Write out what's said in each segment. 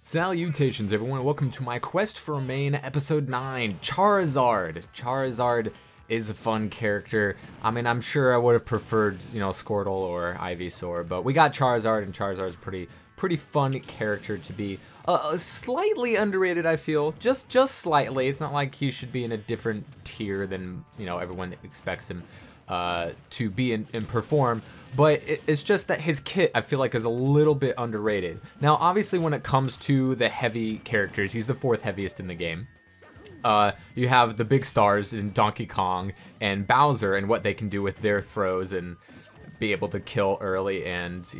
Salutations everyone, and welcome to my quest for a main episode 9, Charizard. Charizard is a fun character. I mean, I'm sure I would have preferred, Squirtle or Ivysaur, but we got Charizard, and Charizard's pretty fun character to be. Slightly underrated, I feel. Just slightly. It's not like he should be in a different tier than, everyone expects him to be and perform, but it's just that his kit, I feel like, is a little bit underrated. Now, obviously, when it comes to the heavy characters, he's the 4th heaviest in the game. You have the big stars in Donkey Kong and Bowser and what they can do with their throws and be able to kill early and,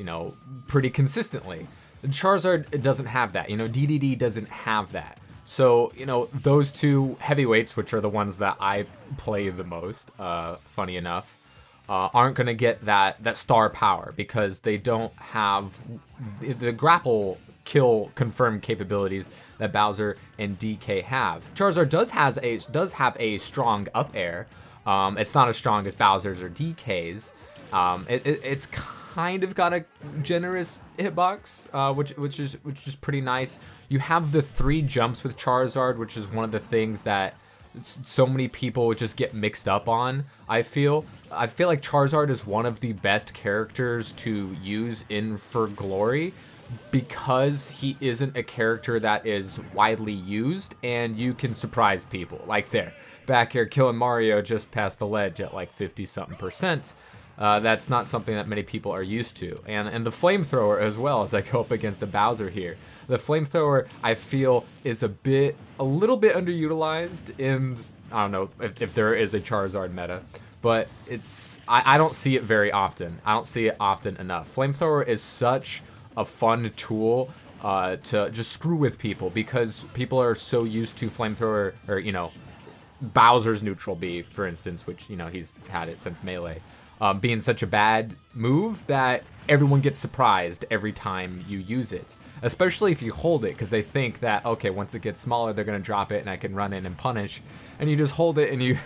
pretty consistently. Charizard doesn't have that. DDD doesn't have that. So, those two heavyweights, which are the ones that I play the most, funny enough, aren't going to get that star power because they don't have the grapple kill confirmed capabilities that Bowser and DK have. Charizard does have a strong up air. It's not as strong as Bowser's or DK's. It's kind of got a generous hitbox, which is pretty nice. You have the 3 jumps with Charizard, which is one of the things that so many people just get mixed up on. I feel like Charizard is one of the best characters to use in For Glory because he isn't a character that is widely used and you can surprise people. Like there, back here killing Mario just past the ledge at like 50-something%. That's not something that many people are used to. And the flamethrower as well, as I go up against the Bowser here. The flamethrower, I feel, is a little bit underutilized in, I don't know if there is a Charizard meta, but I don't see it very often. I don't see it often enough. Flamethrower is such a fun tool to just screw with people because people are so used to flamethrower, or, Bowser's neutral B, for instance, which, he's had it since Melee. Being such a bad move that everyone gets surprised every time you use it. Especially if you hold it, because they think that, okay, once it gets smaller, they're going to drop it and I can run in and punish. And you just hold it and you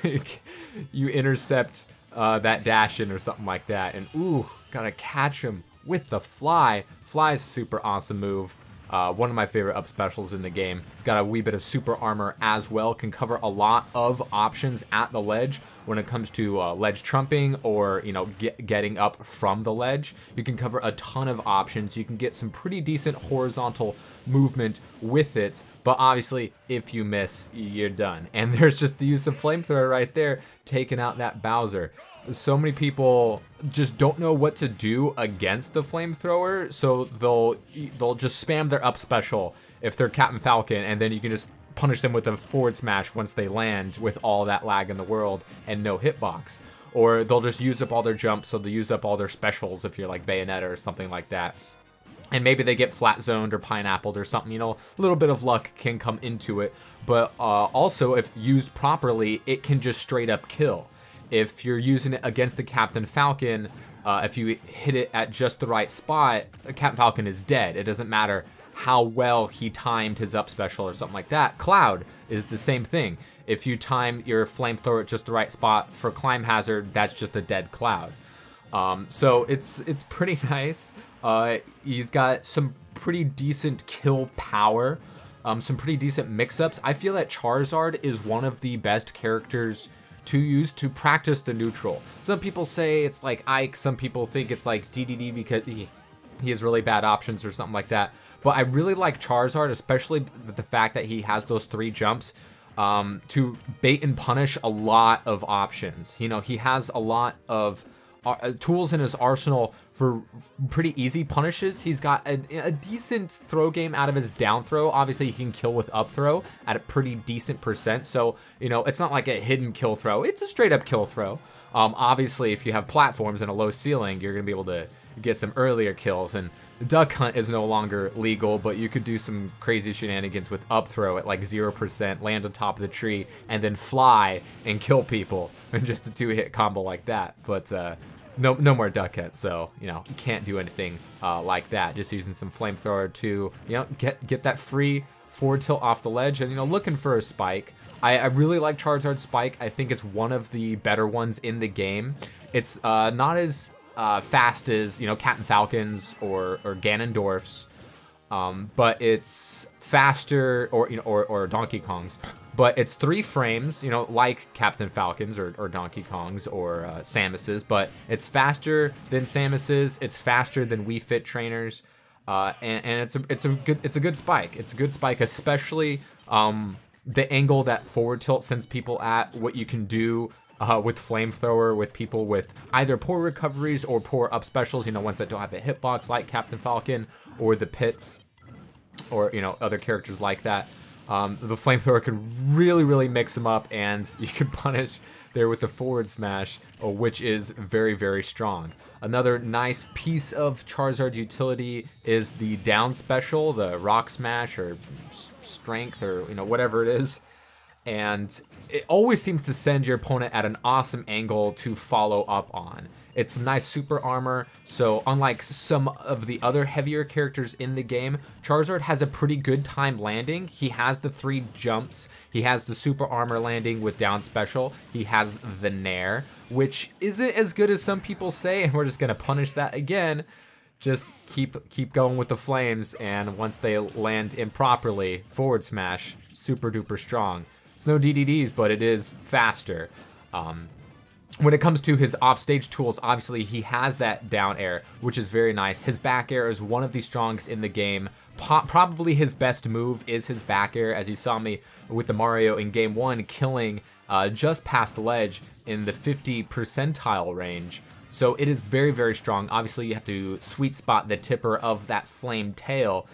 you intercept that dash in or something like that. And ooh, gotta catch him with the fly. Fly's a super awesome move. One of my favorite up specials in the game. It's got a wee bit of super armor as well. Can cover a lot of options at the ledge when it comes to ledge trumping or, getting up from the ledge. You can cover a ton of options. You can get some pretty decent horizontal movement with it. But obviously, if you miss, you're done. And there's just the use of flamethrower right there, taking out that Bowser. So many people just don't know what to do against the flamethrower, so they'll just spam their up special if they're Captain Falcon, and then you can just punish them with a forward smash once they land with all that lag in the world and no hitbox. Or they'll just use up all their jumps, so they use up all their specials if you're like Bayonetta or something like that. And maybe they get flat zoned or pineappled or something, a little bit of luck can come into it. But also, if used properly, it can just straight up kill. If you're using it against the Captain Falcon, if you hit it at just the right spot, Captain Falcon is dead. It doesn't matter how well he timed his up special or something like that. Cloud is the same thing. If you time your flamethrower at just the right spot for Climb Hazard, that's just a dead Cloud. So it's pretty nice. He's got some pretty decent kill power, some pretty decent mix-ups. I feel that Charizard is one of the best characters to use to practice the neutral. Some people say it's like Ike, some people think it's like DDD because he has really bad options or something like that. But I really like Charizard, especially the fact that he has those 3 jumps to bait and punish a lot of options. He has a lot of tools in his arsenal for pretty easy punishes. He's got a decent throw game out of his down throw. Obviously, he can kill with up throw at a pretty decent percent. So, it's not like a hidden kill throw. It's a straight up kill throw. Obviously, if you have platforms and a low ceiling, you're going to be able to get some earlier kills. And Duck Hunt is no longer legal, but you could do some crazy shenanigans with up throw at like 0%, land on top of the tree, and then fly and kill people. And just a 2-hit combo like that. But, no more Duck Hunt, so, you can't do anything like that. Just using some flamethrower to, get that free forward tilt off the ledge and, looking for a spike. I really like Charizard Spike. I think it's one of the better ones in the game. It's not as fast as, Captain Falcon's or Ganondorf's. but it's faster, or or Donkey Kong's, but it's 3 frames, like Captain Falcon's or Donkey Kong's or Samus's, but it's faster than Samus's. It's faster than Wii Fit Trainers, and it's a good spike. It's a good spike, especially the angle that forward tilt sends people at. What you can do with Flamethrower with people with either poor recoveries or poor up specials, ones that don't have a hitbox like Captain Falcon or the Pits or, other characters like that. The Flamethrower can really mix them up, and you can punish there with the forward smash, which is very strong. Another nice piece of Charizard's utility is the down special, the Rock Smash or Strength or, whatever it is. And it always seems to send your opponent at an awesome angle to follow up on. It's some nice super armor, so unlike some of the other heavier characters in the game, Charizard has a pretty good time landing. He has the 3 jumps, he has the super armor landing with down special, he has the Nair, which isn't as good as some people say, and we're just going to punish that again. Just keep going with the flames, and once they land improperly, forward smash, super duper strong. It's no DDDs, but it is faster. When it comes to his offstage tools, obviously he has that down air, which is very nice. His back air is one of the strongest in the game. Probably his best move is his back air, as you saw me with the Mario in Game 1, killing just past the ledge in the 50 percentile range. So it is very strong. Obviously, you have to sweet spot the tipper of that flame tail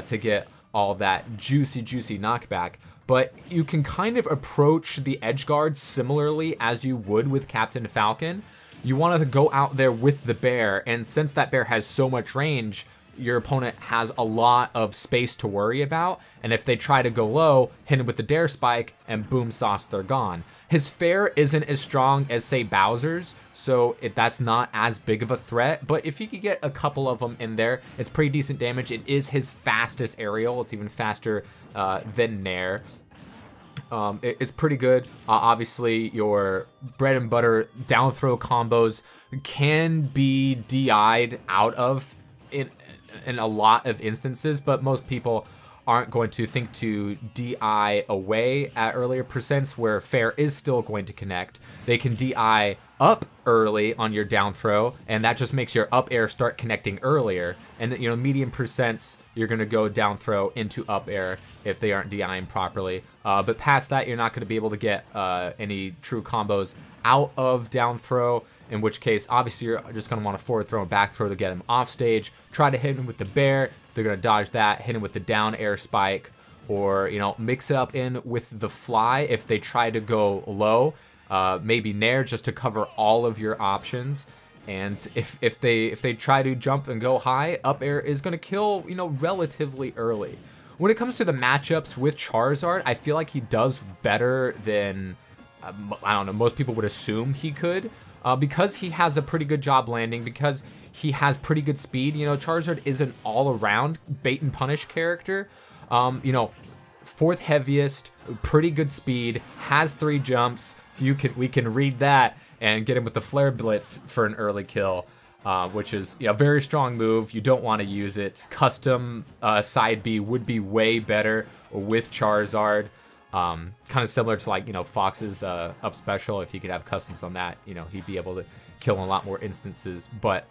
to get all that juicy knockback. But you can kind of approach the edge guard similarly as you would with Captain Falcon. You want to go out there with the bear, and since that bear has so much range, your opponent has a lot of space to worry about, and if they try to go low, hit him with the dare spike, and boom sauce, they're gone. His fair isn't as strong as, say, Bowser's, so that's not as big of a threat, but if you could get a couple of them in there, it's pretty decent damage. It is his fastest aerial. It's even faster than Nair. It's pretty good. Obviously, your bread and butter down throw combos can be DI'd out of in a lot of instances, but most people aren't going to think to DI away at earlier percents where fair is still going to connect. They can DI up early on your down throw, and that just makes your up air start connecting earlier. And medium percents, you're going to go down throw into up air if they aren't DIing properly. But past that, you're not going to be able to get any true combos out of down throw, in which case, obviously, you're just going to want to forward throw and back throw to get him off stage. Try to hit him with the bear. If they're going to dodge that, hit him with the down air spike, or, mix it up in with the fly if they try to go low. Maybe Nair just to cover all of your options. And if they try to jump and go high, up air is going to kill, relatively early. When it comes to the matchups with Charizard, I feel like he does better than, I don't know, most people would assume he could. Because he has a pretty good job landing, because he has pretty good speed. Charizard is an all-around bait and punish character. 4th heaviest, pretty good speed, has 3 jumps. We can read that and get him with the Flare Blitz for an early kill, which is a very strong move. You don't want to use it. Custom side B would be way better with Charizard. Kind of similar to Fox's up special. If he could have customs on that, he'd be able to kill in a lot more instances. But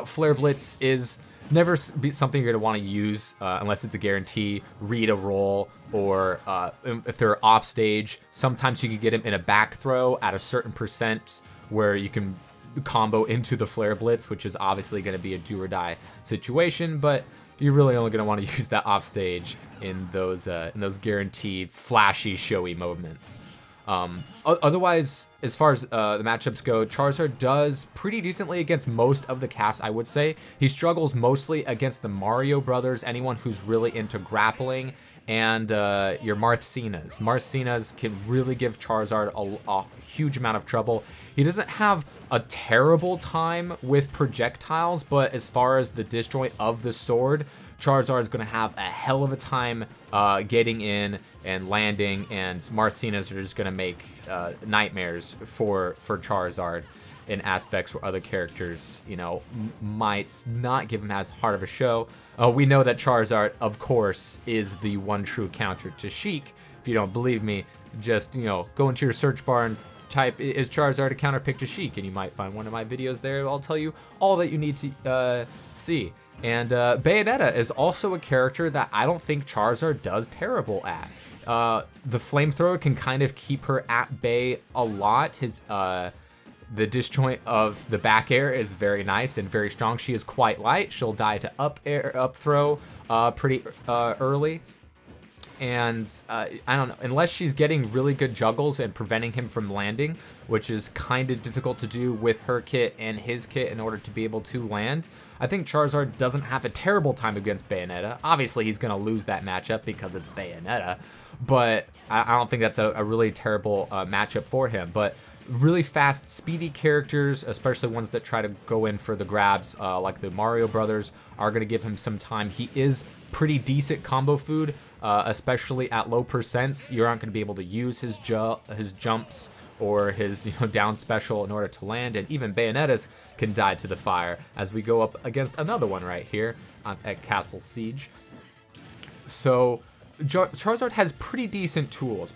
Flare Blitz is never something you're going to want to use unless it's a guarantee, read a roll, or if they're off stage. Sometimes you can get him in a back throw at a certain percent where you can combo into the Flare Blitz, which is obviously going to be a do or die situation, but you're really only going to want to use that off stage in those guaranteed flashy, showy moments. Otherwise, as far as the matchups go, Charizard does pretty decently against most of the cast, I would say. He struggles mostly against the Mario Brothers, anyone who's really into grappling, and your Marthcenas. Marthcenas can really give Charizard a huge amount of trouble. He doesn't have a terrible time with projectiles, but as far as the disjoint of the sword, Charizard is going to have a hell of a time getting in and landing, and Marthcenas are just going to make nightmares for Charizard. in aspects where other characters, you know, might not give him as hard of a show. We know that Charizard, of course, is the one true counter to Sheik. If you don't believe me, just, you know, go into your search bar and type, is Charizard a counterpick to Sheik? And you might find one of my videos there. I'll tell you all that you need to see. And Bayonetta is also a character that I don't think Charizard does terrible at. The flamethrower can kind of keep her at bay a lot. The disjoint of the back air is very nice and very strong. She is quite light. She'll die to up throw pretty early. And I don't know, unless she's getting really good juggles and preventing him from landing, which is kind of difficult to do with her kit and his kit in order to be able to land. I think Charizard doesn't have a terrible time against Bayonetta. Obviously, he's going to lose that matchup because it's Bayonetta, but I don't think that's a really terrible matchup for him. But really fast, speedy characters, especially ones that try to go in for the grabs, like the Mario Brothers, are going to give him some time. He is pretty decent combo food, especially at low percents. You aren't going to be able to use his jumps or his down special in order to land, and even Bayonetta's can die to the fire as we go up against another one right here at Castle Siege. So Charizard has pretty decent tools.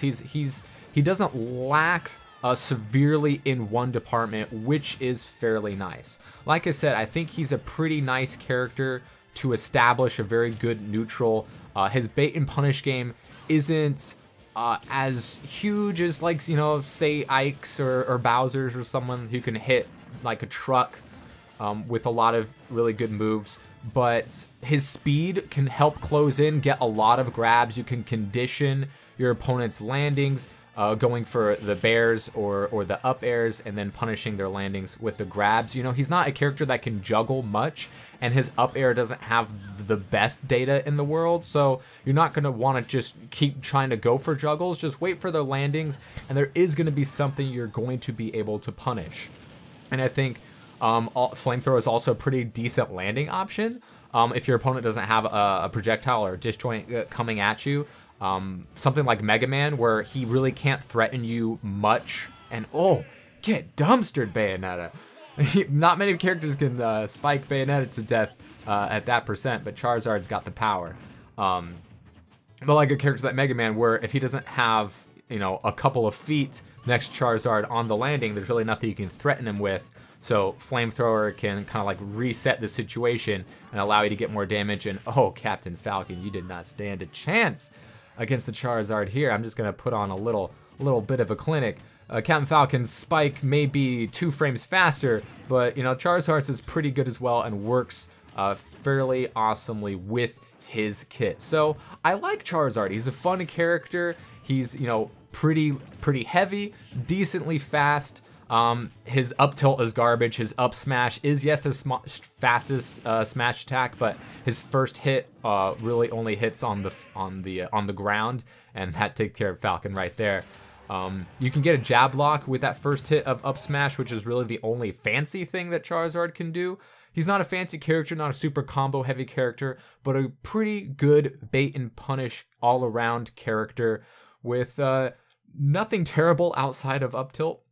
He doesn't lack severely in one department, which is fairly nice. Like I said, I think he's a pretty nice character to establish a very good neutral. His bait and punish game isn't as huge as, like, say Ike's or Bowser's or someone who can hit like a truck with a lot of really good moves. But his speed can help close in, get a lot of grabs. You can condition your opponent's landings, going for the bears or the up airs and then punishing their landings with the grabs. He's not a character that can juggle much, and his up air doesn't have the best data in the world, so you're not going to want to just keep trying to go for juggles. Just wait for the landings, and there is going to be something you're going to be able to punish. And I think Flamethrower is also a pretty decent landing option. If your opponent doesn't have a projectile or a disjoint coming at you, something like Mega Man, where he really can't threaten you much, and get dumpstered, Bayonetta. Not many characters can spike Bayonetta to death at that percent, but Charizard's got the power. But like a character like Mega Man, where if he doesn't have a couple of feet next to Charizard on the landing, there's really nothing you can threaten him with. So Flamethrower can kind of like reset the situation and allow you to get more damage. And Captain Falcon, you did not stand a chance against the Charizard here. I'm just gonna put on a little bit of a clinic. Captain Falcon's spike may be 2 frames faster, but Charizard's is pretty good as well and works fairly awesomely with his kit. So I like Charizard. He's a fun character. He's pretty heavy, decently fast. His up tilt is garbage. His up smash is, yes, his fastest smash attack, but his first hit really only hits on the ground, and that takes care of Falcon right there. You can get a jab lock with that first hit of up smash, which is really the only fancy thing that Charizard can do. He's not a fancy character, not a super combo heavy character, but a pretty good bait and punish all around character with nothing terrible outside of up tilt,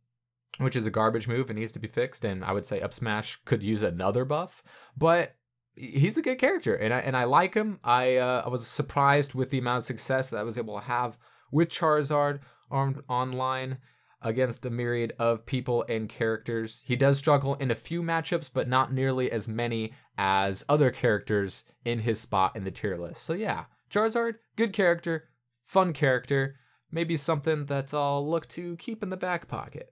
which is a garbage move and needs to be fixed, and I would say up smash could use another buff, but he's a good character, and I like him. I was surprised with the amount of success that I was able to have with Charizard online against a myriad of people and characters. He does struggle in a few matchups, but not nearly as many as other characters in his spot in the tier list. So yeah, Charizard, good character, fun character, maybe something that I'll look to keep in the back pocket.